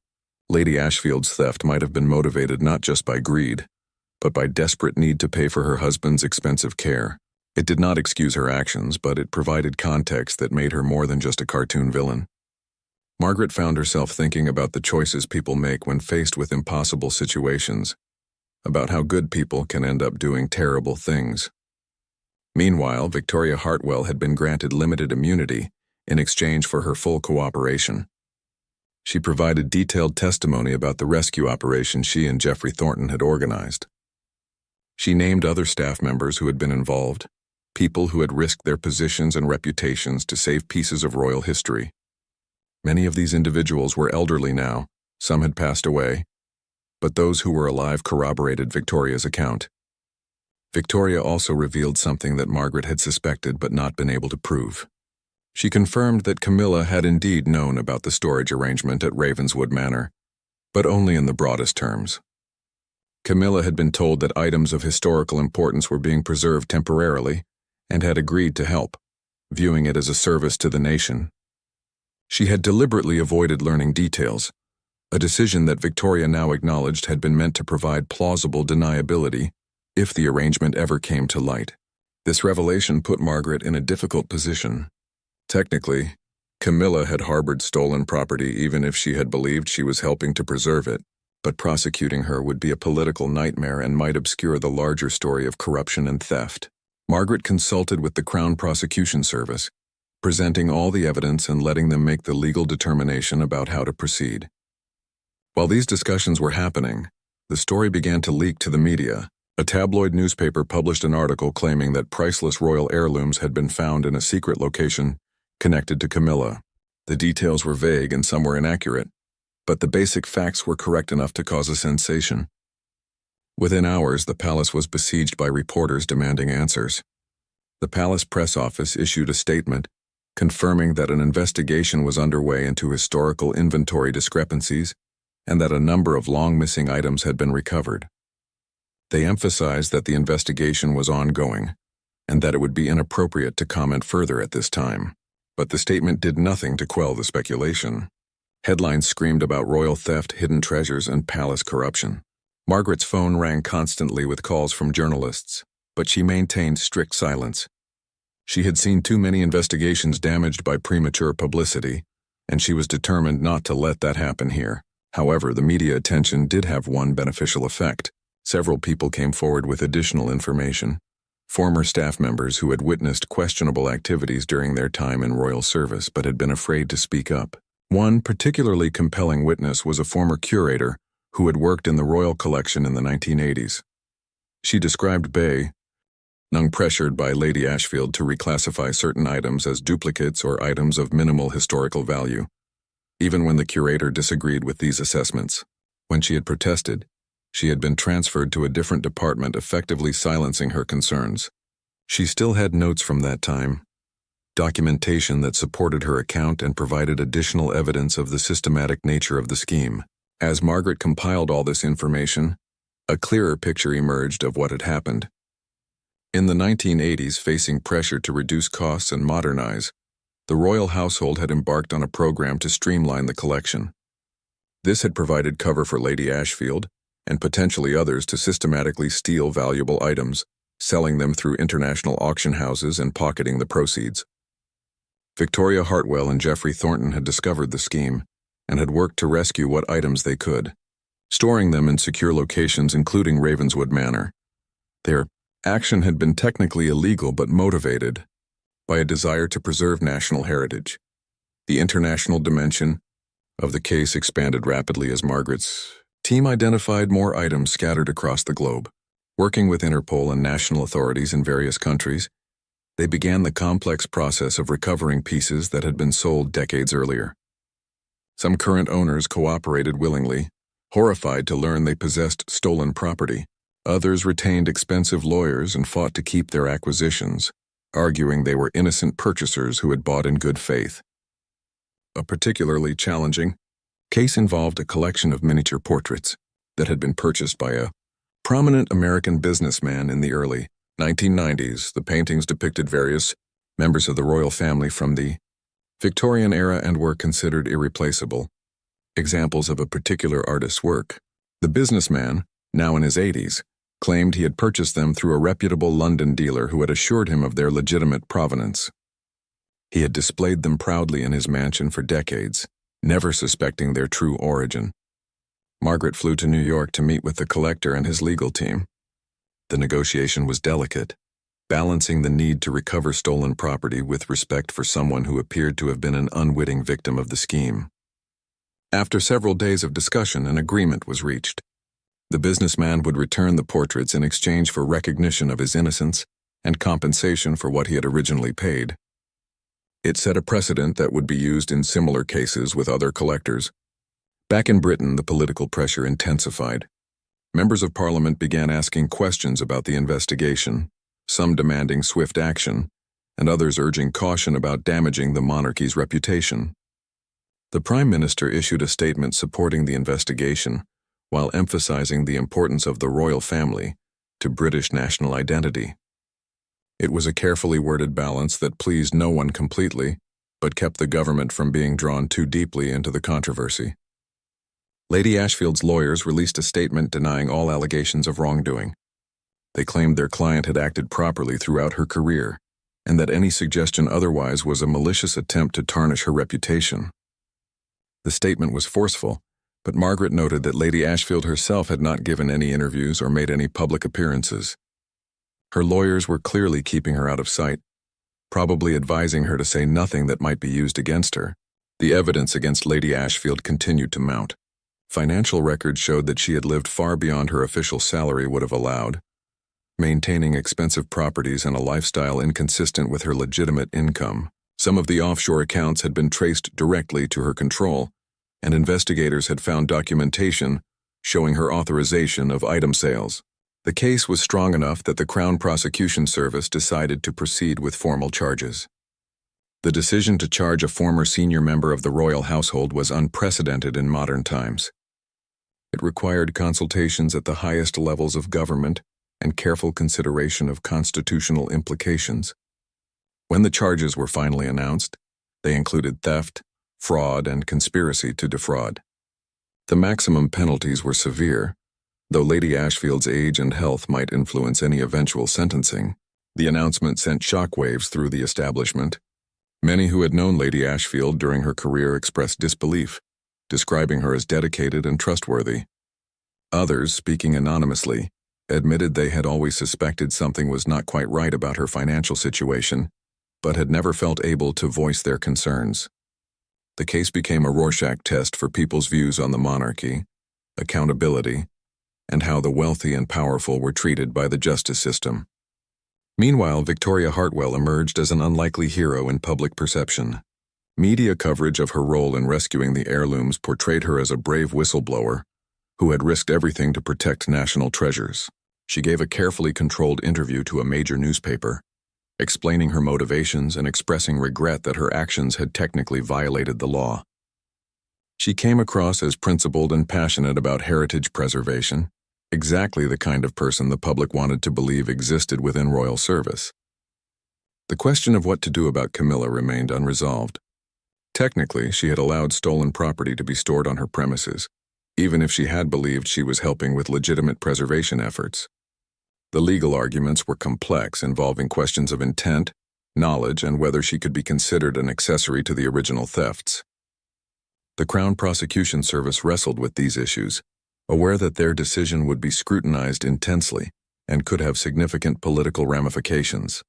Lady Ashfield's theft might have been motivated not just by greed, but by desperate need to pay for her husband's expensive care. It did not excuse her actions, but it provided context that made her more than just a cartoon villain. Margaret found herself thinking about the choices people make when faced with impossible situations, about how good people can end up doing terrible things. Meanwhile, Victoria Hartwell had been granted limited immunity in exchange for her full cooperation. She provided detailed testimony about the rescue operation she and Geoffrey Thornton had organized. She named other staff members who had been involved, people who had risked their positions and reputations to save pieces of royal history. Many of these individuals were elderly now, some had passed away, but those who were alive corroborated Victoria's account. Victoria also revealed something that Margaret had suspected but not been able to prove. She confirmed that Camilla had indeed known about the storage arrangement at Ravenswood Manor, but only in the broadest terms. Camilla had been told that items of historical importance were being preserved temporarily and had agreed to help, viewing it as a service to the nation. She had deliberately avoided learning details, a decision that Victoria now acknowledged had been meant to provide plausible deniability if the arrangement ever came to light. This revelation put Margaret in a difficult position. Technically, Camilla had harbored stolen property even if she had believed she was helping to preserve it, but prosecuting her would be a political nightmare and might obscure the larger story of corruption and theft. Margaret consulted with the Crown Prosecution Service, presenting all the evidence and letting them make the legal determination about how to proceed. While these discussions were happening, the story began to leak to the media. A tabloid newspaper published an article claiming that priceless royal heirlooms had been found in a secret location connected to Camilla. The details were vague and some were inaccurate, but the basic facts were correct enough to cause a sensation. Within hours, the palace was besieged by reporters demanding answers. The palace press office issued a statement confirming that an investigation was underway into historical inventory discrepancies and that a number of long-missing items had been recovered. They emphasized that the investigation was ongoing and that it would be inappropriate to comment further at this time. But the statement did nothing to quell the speculation. Headlines screamed about royal theft, hidden treasures, and palace corruption. Margaret's phone rang constantly with calls from journalists, but she maintained strict silence. She had seen too many investigations damaged by premature publicity, and she was determined not to let that happen here. However, the media attention did have one beneficial effect. Several people came forward with additional information. Former staff members who had witnessed questionable activities during their time in royal service but had been afraid to speak up. One particularly compelling witness was a former curator who had worked in the royal collection in the 1980s. She described being pressured by Lady Ashfield to reclassify certain items as duplicates or items of minimal historical value, even when the curator disagreed with these assessments. When she had protested, she had been transferred to a different department, effectively silencing her concerns. She still had notes from that time, documentation that supported her account and provided additional evidence of the systematic nature of the scheme. As Margaret compiled all this information, a clearer picture emerged of what had happened. In the 1980s, facing pressure to reduce costs and modernize, the royal household had embarked on a program to streamline the collection. This had provided cover for Lady Ashfield and potentially others to systematically steal valuable items, selling them through international auction houses and pocketing the proceeds. Victoria Hartwell and Geoffrey Thornton had discovered the scheme and had worked to rescue what items they could, storing them in secure locations including Ravenswood Manor. Their action had been technically illegal but motivated by a desire to preserve national heritage. The international dimension of the case expanded rapidly as Margaret's team identified more items scattered across the globe. Working with Interpol and national authorities in various countries, they began the complex process of recovering pieces that had been sold decades earlier. Some current owners cooperated willingly, horrified to learn they possessed stolen property. Others retained expensive lawyers and fought to keep their acquisitions, arguing they were innocent purchasers who had bought in good faith. A particularly challenging case involved a collection of miniature portraits that had been purchased by a prominent American businessman in the early 1990s. The paintings depicted various members of the royal family from the Victorian era and were considered irreplaceable examples of a particular artist's work. The businessman, now in his 80s, claimed he had purchased them through a reputable London dealer who had assured him of their legitimate provenance. He had displayed them proudly in his mansion for decades, never suspecting their true origin. Margaret flew to New York to meet with the collector and his legal team. The negotiation was delicate, balancing the need to recover stolen property with respect for someone who appeared to have been an unwitting victim of the scheme. After several days of discussion, an agreement was reached. The businessman would return the portraits in exchange for recognition of his innocence and compensation for what he had originally paid. It set a precedent that would be used in similar cases with other collectors. Back in Britain, the political pressure intensified. Members of Parliament began asking questions about the investigation, some demanding swift action, and others urging caution about damaging the monarchy's reputation. The Prime Minister issued a statement supporting the investigation, while emphasizing the importance of the royal family to British national identity. It was a carefully worded balance that pleased no one completely, but kept the government from being drawn too deeply into the controversy. Lady Ashfield's lawyers released a statement denying all allegations of wrongdoing. They claimed their client had acted properly throughout her career, and that any suggestion otherwise was a malicious attempt to tarnish her reputation. The statement was forceful, but Margaret noted that Lady Ashfield herself had not given any interviews or made any public appearances. Her lawyers were clearly keeping her out of sight, probably advising her to say nothing that might be used against her. The evidence against Lady Ashfield continued to mount. Financial records showed that she had lived far beyond her official salary would have allowed, maintaining expensive properties and a lifestyle inconsistent with her legitimate income. Some of the offshore accounts had been traced directly to her control, and investigators had found documentation showing her authorization of item sales. The case was strong enough that the Crown Prosecution Service decided to proceed with formal charges. The decision to charge a former senior member of the royal household was unprecedented in modern times. It required consultations at the highest levels of government and careful consideration of constitutional implications. When the charges were finally announced, they included theft, fraud, and conspiracy to defraud. The maximum penalties were severe, though Lady Ashfield's age and health might influence any eventual sentencing. The announcement sent shockwaves through the establishment. Many who had known Lady Ashfield during her career expressed disbelief, describing her as dedicated and trustworthy. Others, speaking anonymously, admitted they had always suspected something was not quite right about her financial situation, but had never felt able to voice their concerns. The case became a Rorschach test for people's views on the monarchy, accountability, and how the wealthy and powerful were treated by the justice system. Meanwhile, Victoria Hartwell emerged as an unlikely hero in public perception. Media coverage of her role in rescuing the heirlooms portrayed her as a brave whistleblower who had risked everything to protect national treasures. She gave a carefully controlled interview to a major newspaper, explaining her motivations and expressing regret that her actions had technically violated the law. She came across as principled and passionate about heritage preservation, exactly the kind of person the public wanted to believe existed within royal service. The question of what to do about Camilla remained unresolved. Technically, she had allowed stolen property to be stored on her premises, even if she had believed she was helping with legitimate preservation efforts. The legal arguments were complex, involving questions of intent, knowledge, and whether she could be considered an accessory to the original thefts. The Crown Prosecution Service wrestled with these issues, aware that their decision would be scrutinized intensely and could have significant political ramifications.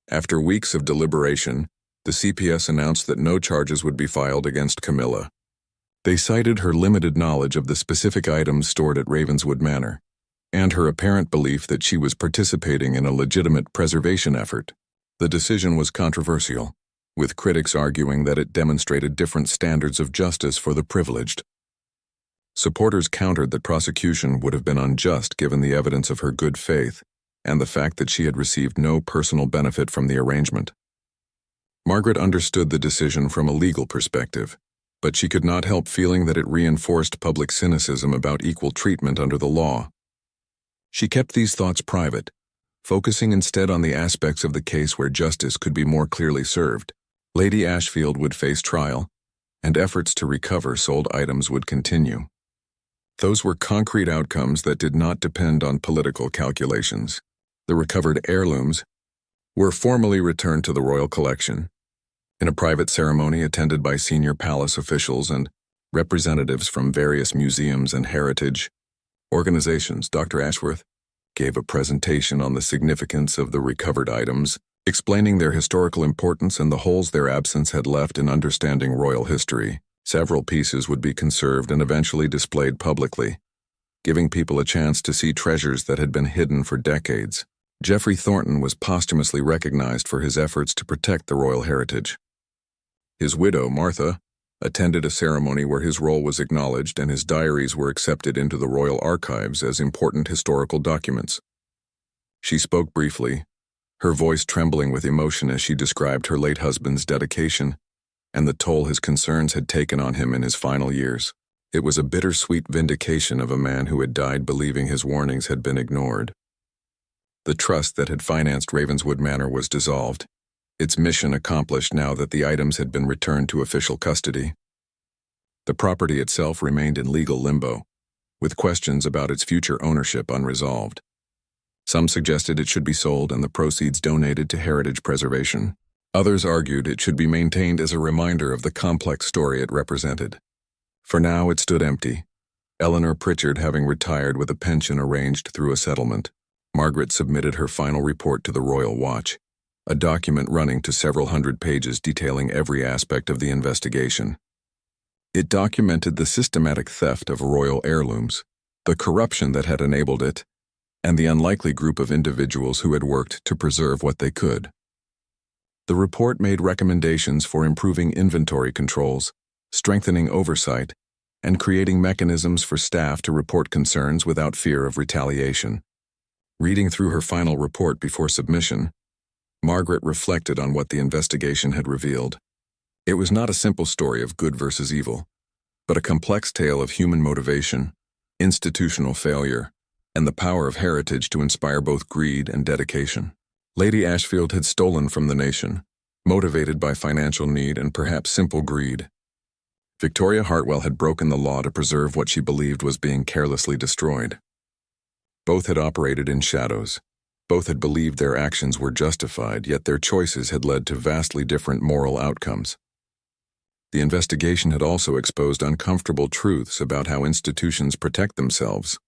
After weeks of deliberation, the CPS announced that no charges would be filed against Camilla. They cited her limited knowledge of the specific items stored at Ravenswood Manor, and her apparent belief that she was participating in a legitimate preservation effort. The decision was controversial, with critics arguing that it demonstrated different standards of justice for the privileged. Supporters countered that prosecution would have been unjust given the evidence of her good faith and the fact that she had received no personal benefit from the arrangement. Margaret understood the decision from a legal perspective, but she could not help feeling that it reinforced public cynicism about equal treatment under the law. She kept these thoughts private, focusing instead on the aspects of the case where justice could be more clearly served. Lady Ashfield would face trial, and efforts to recover sold items would continue. Those were concrete outcomes that did not depend on political calculations. The recovered heirlooms were formally returned to the royal collection. In a private ceremony attended by senior palace officials and representatives from various museums and heritage organizations, Dr. Ashworth gave a presentation on the significance of the recovered items, explaining their historical importance and the holes their absence had left in understanding royal history. Several pieces would be conserved and eventually displayed publicly, giving people a chance to see treasures that had been hidden for decades. Geoffrey Thornton was posthumously recognized for his efforts to protect the royal heritage. His widow, Martha, attended a ceremony where his role was acknowledged and his diaries were accepted into the royal archives as important historical documents. She spoke briefly, her voice trembling with emotion as she described her late husband's dedication and the toll his concerns had taken on him in his final years. It was a bittersweet vindication of a man who had died believing his warnings had been ignored. The trust that had financed Ravenswood Manor was dissolved, its mission accomplished now that the items had been returned to official custody. The property itself remained in legal limbo, with questions about its future ownership unresolved. Some suggested it should be sold and the proceeds donated to heritage preservation. Others argued it should be maintained as a reminder of the complex story it represented. For now, it stood empty, Eleanor Pritchard having retired with a pension arranged through a settlement. Margaret submitted her final report to the Royal Watch, a document running to several hundred pages detailing every aspect of the investigation. It documented the systematic theft of royal heirlooms, the corruption that had enabled it, and the unlikely group of individuals who had worked to preserve what they could. The report made recommendations for improving inventory controls, strengthening oversight, and creating mechanisms for staff to report concerns without fear of retaliation. Reading through her final report before submission, Margaret reflected on what the investigation had revealed. It was not a simple story of good versus evil, but a complex tale of human motivation, institutional failure, and the power of heritage to inspire both greed and dedication. Lady Ashfield had stolen from the nation, motivated by financial need and perhaps simple greed. Victoria Hartwell had broken the law to preserve what she believed was being carelessly destroyed. Both had operated in shadows, Both had believed their actions were justified, yet their choices had led to vastly different moral outcomes. The investigation had also exposed uncomfortable truths about how institutions protect themselves.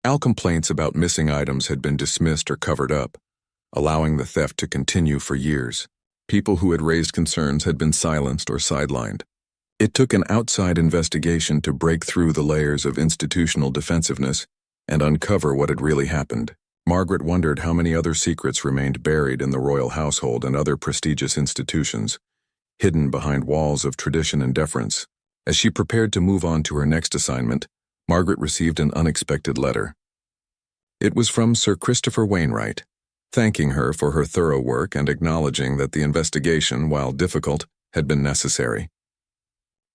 All complaints about missing items had been dismissed or covered up, allowing the theft to continue for years. People who had raised concerns had been silenced or sidelined. It took an outside investigation to break through the layers of institutional defensiveness and uncover what had really happened. Margaret wondered how many other secrets remained buried in the royal household and other prestigious institutions, hidden behind walls of tradition and deference. As she prepared to move on to her next assignment, Margaret received an unexpected letter. It was from Sir Christopher Wainwright, thanking her for her thorough work and acknowledging that the investigation, while difficult, had been necessary.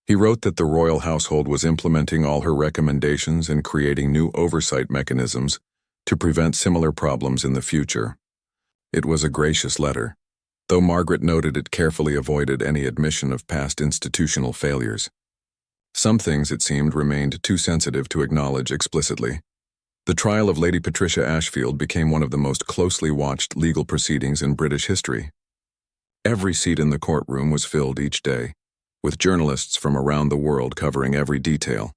He wrote that the royal household was implementing all her recommendations and creating new oversight mechanisms to prevent similar problems in the future. It was a gracious letter, though Margaret noted it carefully avoided any admission of past institutional failures. Some things, it seemed, remained too sensitive to acknowledge explicitly. The trial of Lady Patricia Ashfield became one of the most closely watched legal proceedings in British history. Every seat in the courtroom was filled each day, with journalists from around the world covering every detail.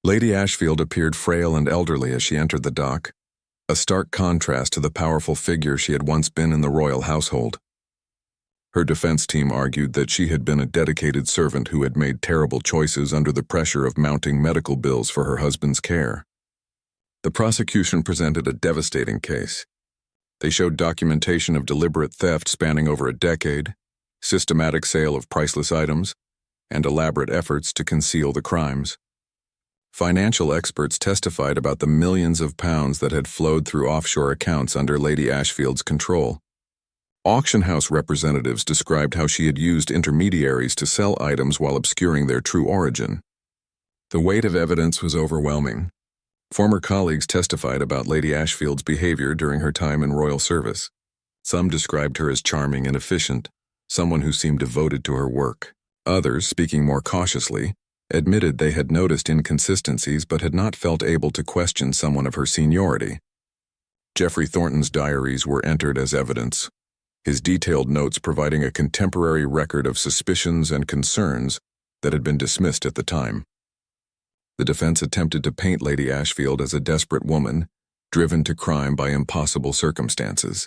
Lady Ashfield appeared frail and elderly as she entered the dock, a stark contrast to the powerful figure she had once been in the royal household. Her defense team argued that she had been a dedicated servant who had made terrible choices under the pressure of mounting medical bills for her husband's care. The prosecution presented a devastating case. They showed documentation of deliberate theft spanning over a decade, systematic sale of priceless items, and elaborate efforts to conceal the crimes. Financial experts testified about the millions of pounds that had flowed through offshore accounts under Lady Ashfield's control. Auction house representatives described how she had used intermediaries to sell items while obscuring their true origin. The weight of evidence was overwhelming. Former colleagues testified about Lady Ashfield's behavior during her time in royal service. Some described her as charming and efficient, someone who seemed devoted to her work. Others, speaking more cautiously, admitted they had noticed inconsistencies but had not felt able to question someone of her seniority. Geoffrey Thornton's diaries were entered as evidence, his detailed notes providing a contemporary record of suspicions and concerns that had been dismissed at the time. The defense attempted to paint Lady Ashfield as a desperate woman, driven to crime by impossible circumstances.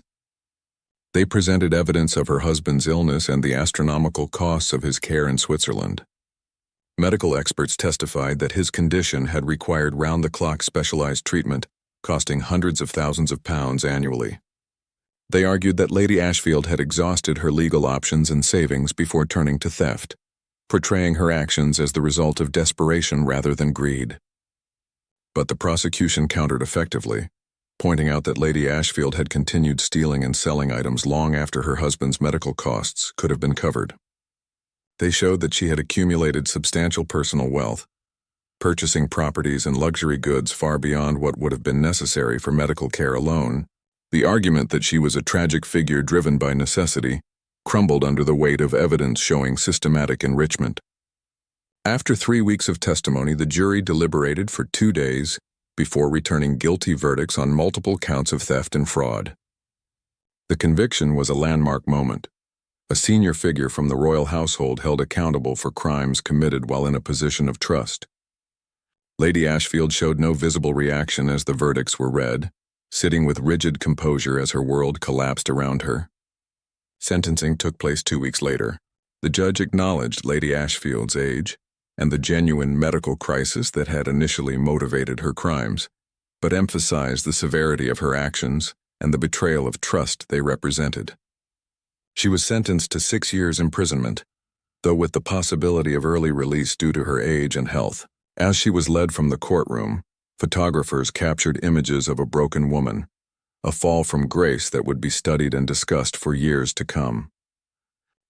They presented evidence of her husband's illness and the astronomical costs of his care in Switzerland. Medical experts testified that his condition had required round-the-clock specialized treatment, costing hundreds of thousands of pounds annually. They argued that Lady Ashfield had exhausted her legal options and savings before turning to theft, portraying her actions as the result of desperation rather than greed. But the prosecution countered effectively, pointing out that Lady Ashfield had continued stealing and selling items long after her husband's medical costs could have been covered. They showed that she had accumulated substantial personal wealth, purchasing properties and luxury goods far beyond what would have been necessary for medical care alone. The argument that she was a tragic figure driven by necessity crumbled under the weight of evidence showing systematic enrichment. After 3 weeks of testimony, the jury deliberated for 2 days before returning guilty verdicts on multiple counts of theft and fraud. The conviction was a landmark moment. A senior figure from the royal household held accountable for crimes committed while in a position of trust. Lady Ashfield showed no visible reaction as the verdicts were read, sitting with rigid composure as her world collapsed around her. Sentencing took place 2 weeks later. The judge acknowledged Lady Ashfield's age and the genuine medical crisis that had initially motivated her crimes, but emphasized the severity of her actions and the betrayal of trust they represented. She was sentenced to 6 years' imprisonment, though with the possibility of early release due to her age and health. As she was led from the courtroom, photographers captured images of a broken woman, a fall from grace that would be studied and discussed for years to come.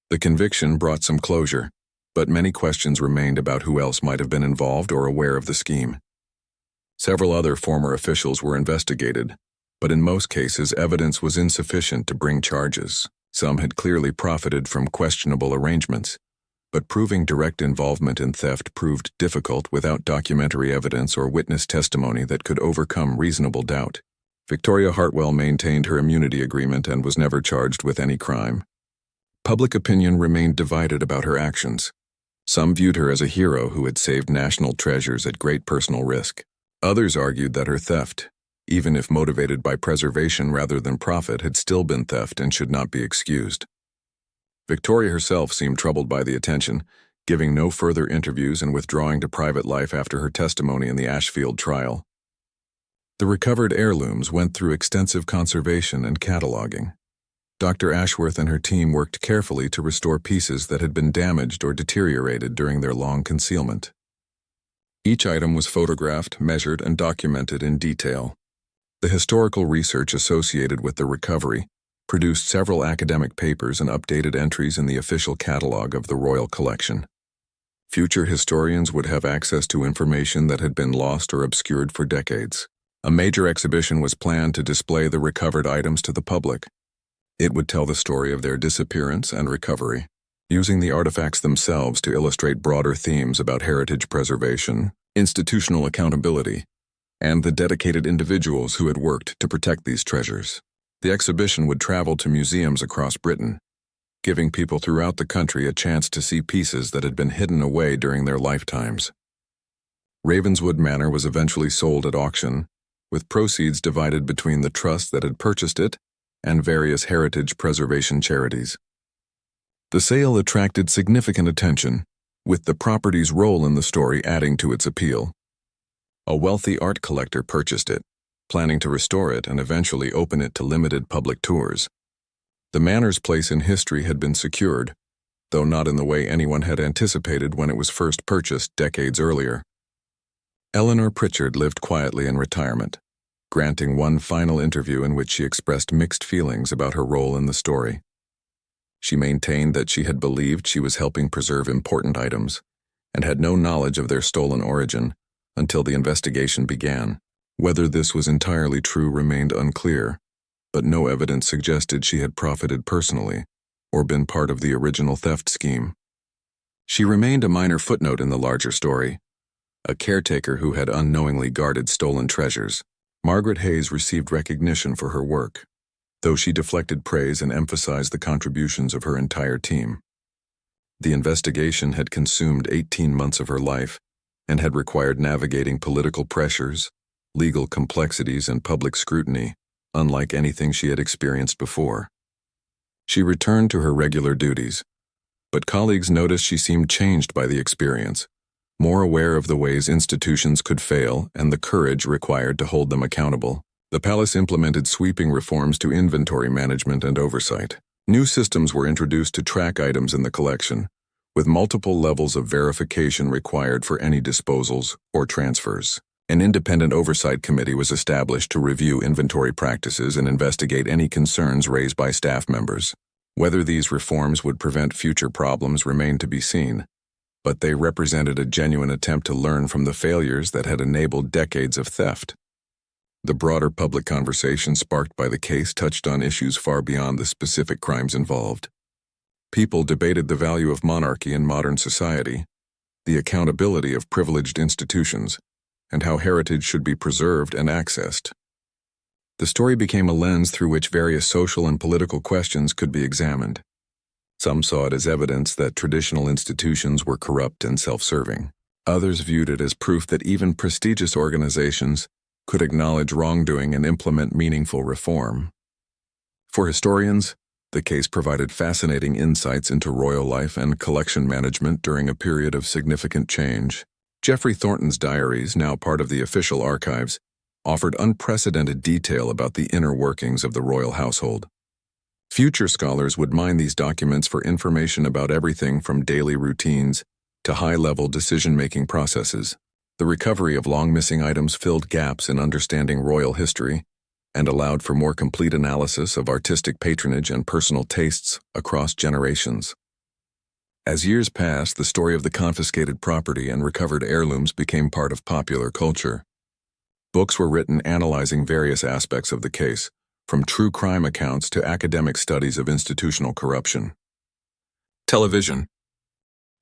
The conviction brought some closure, but many questions remained about who else might have been involved or aware of the scheme. Several other former officials were investigated, but in most cases evidence was insufficient to bring charges. Some had clearly profited from questionable arrangements, but proving direct involvement in theft proved difficult without documentary evidence or witness testimony that could overcome reasonable doubt. Victoria Hartwell maintained her immunity agreement and was never charged with any crime. Public opinion remained divided about her actions. Some viewed her as a hero who had saved national treasures at great personal risk. Others argued that her theft, even if motivated by preservation rather than profit, had still been theft and should not be excused. Victoria herself seemed troubled by the attention, giving no further interviews and withdrawing to private life after her testimony in the Ashfield trial. The recovered heirlooms went through extensive conservation and cataloging. Dr. Ashworth and her team worked carefully to restore pieces that had been damaged or deteriorated during their long concealment. Each item was photographed, measured, and documented in detail. The historical research associated with the recovery produced several academic papers and updated entries in the official catalog of the Royal Collection. Future historians would have access to information that had been lost or obscured for decades. A major exhibition was planned to display the recovered items to the public. It would tell the story of their disappearance and recovery, using the artifacts themselves to illustrate broader themes about heritage preservation, institutional accountability, and the dedicated individuals who had worked to protect these treasures. The exhibition would travel to museums across Britain, giving people throughout the country a chance to see pieces that had been hidden away during their lifetimes. Ravenswood Manor was eventually sold at auction, with proceeds divided between the trust that had purchased it and various heritage preservation charities. The sale attracted significant attention, with the property's role in the story adding to its appeal. A wealthy art collector purchased it, planning to restore it and eventually open it to limited public tours. The manor's place in history had been secured, though not in the way anyone had anticipated when it was first purchased decades earlier. Eleanor Pritchard lived quietly in retirement, granting one final interview in which she expressed mixed feelings about her role in the story. She maintained that she had believed she was helping preserve important items and had no knowledge of their stolen origin until the investigation began. Whether this was entirely true remained unclear, but no evidence suggested she had profited personally or been part of the original theft scheme. She remained a minor footnote in the larger story, a caretaker who had unknowingly guarded stolen treasures. Margaret Hayes received recognition for her work, though she deflected praise and emphasized the contributions of her entire team. The investigation had consumed 18 months of her life and had required navigating political pressures, legal complexities, and public scrutiny, unlike anything she had experienced before. She returned to her regular duties, but colleagues noticed she seemed changed by the experience, more aware of the ways institutions could fail and the courage required to hold them accountable. The palace implemented sweeping reforms to inventory management and oversight. New systems were introduced to track items in the collection, with multiple levels of verification required for any disposals or transfers. An independent oversight committee was established to review inventory practices and investigate any concerns raised by staff members. Whether these reforms would prevent future problems remained to be seen, but they represented a genuine attempt to learn from the failures that had enabled decades of theft. The broader public conversation sparked by the case touched on issues far beyond the specific crimes involved. People debated the value of monarchy in modern society, the accountability of privileged institutions, and how heritage should be preserved and accessed. The story became a lens through which various social and political questions could be examined. Some saw it as evidence that traditional institutions were corrupt and self-serving. Others viewed it as proof that even prestigious organizations could acknowledge wrongdoing and implement meaningful reform. For historians, the case provided fascinating insights into royal life and collection management during a period of significant change. Geoffrey Thornton's diaries, now part of the official archives, offered unprecedented detail about the inner workings of the royal household. Future scholars would mine these documents for information about everything from daily routines to high-level decision-making processes. The recovery of long-missing items filled gaps in understanding royal history and allowed for more complete analysis of artistic patronage and personal tastes across generations. As years passed, the story of the confiscated property and recovered heirlooms became part of popular culture. Books were written analyzing various aspects of the case, from true crime accounts to academic studies of institutional corruption. Television.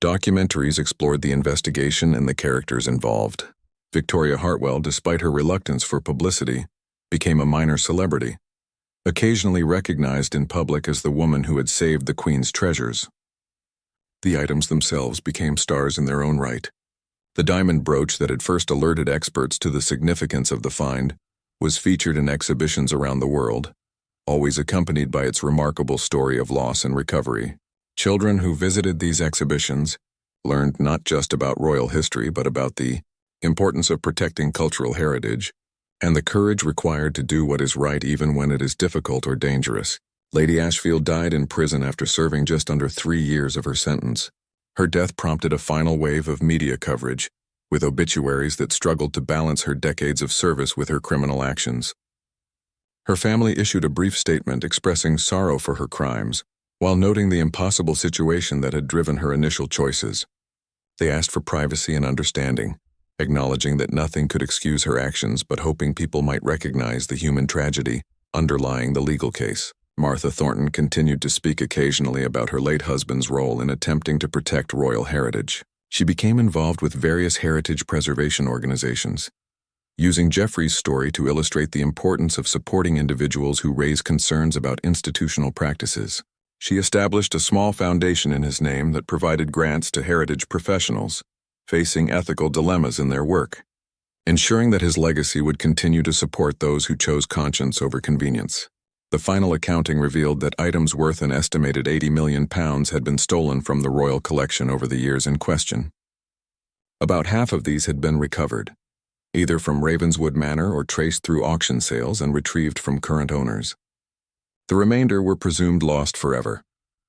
Documentaries explored the investigation and the characters involved. Victoria Hartwell, despite her reluctance for publicity, became a minor celebrity, occasionally recognized in public as the woman who had saved the Queen's treasures. The items themselves became stars in their own right. The diamond brooch that had first alerted experts to the significance of the find was featured in exhibitions around the world, always accompanied by its remarkable story of loss and recovery. Children who visited these exhibitions learned not just about royal history but about the importance of protecting cultural heritage and the courage required to do what is right even when it is difficult or dangerous. Lady Ashfield died in prison after serving just under 3 years of her sentence. Her death prompted a final wave of media coverage, with obituaries that struggled to balance her decades of service with her criminal actions. Her family issued a brief statement expressing sorrow for her crimes, while noting the impossible situation that had driven her initial choices. They asked for privacy and understanding, acknowledging that nothing could excuse her actions but hoping people might recognize the human tragedy underlying the legal case. Martha Thornton continued to speak occasionally about her late husband's role in attempting to protect royal heritage. She became involved with various heritage preservation organizations, using Geoffrey's story to illustrate the importance of supporting individuals who raise concerns about institutional practices. She established a small foundation in his name that provided grants to heritage professionals facing ethical dilemmas in their work, ensuring that his legacy would continue to support those who chose conscience over convenience. The final accounting revealed that items worth an estimated £80 million had been stolen from the royal collection over the years in question. About half of these had been recovered, either from Ravenswood Manor or traced through auction sales and retrieved from current owners. The remainder were presumed lost forever,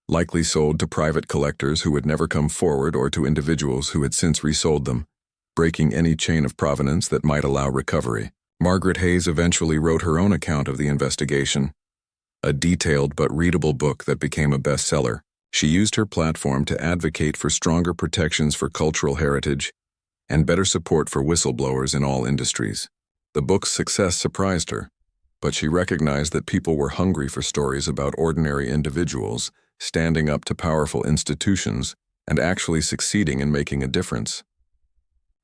likely sold to private collectors who would never come forward or to individuals who had since resold them, breaking any chain of provenance that might allow recovery. Margaret Hayes eventually wrote her own account of the investigation, a detailed but readable book that became a bestseller. She used her platform to advocate for stronger protections for cultural heritage and better support for whistleblowers in all industries. The book's success surprised her, but she recognized that people were hungry for stories about ordinary individuals standing up to powerful institutions and actually succeeding in making a difference.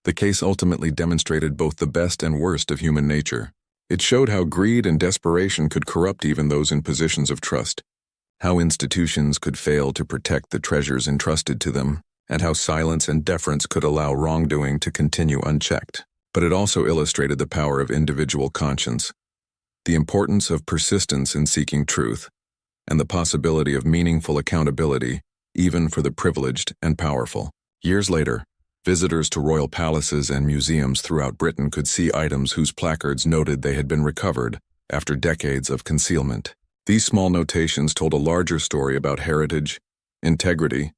The case ultimately demonstrated both the best and worst of human nature. It showed how greed and desperation could corrupt even those in positions of trust, how institutions could fail to protect the treasures entrusted to them, and how silence and deference could allow wrongdoing to continue unchecked. But it also illustrated the power of individual conscience, the importance of persistence in seeking truth, and the possibility of meaningful accountability, even for the privileged and powerful. Years later, visitors to royal palaces and museums throughout Britain could see items whose placards noted they had been recovered after decades of concealment. These small notations told a larger story about heritage, integrity,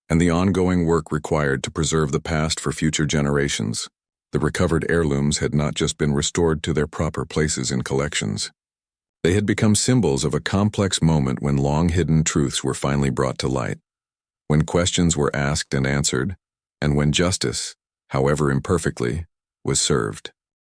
and the ongoing work required to preserve the past for future generations. The recovered heirlooms had not just been restored to their proper places in collections. They had become symbols of a complex moment when long-hidden truths were finally brought to light, when questions were asked and answered, and when justice, however imperfectly, was served.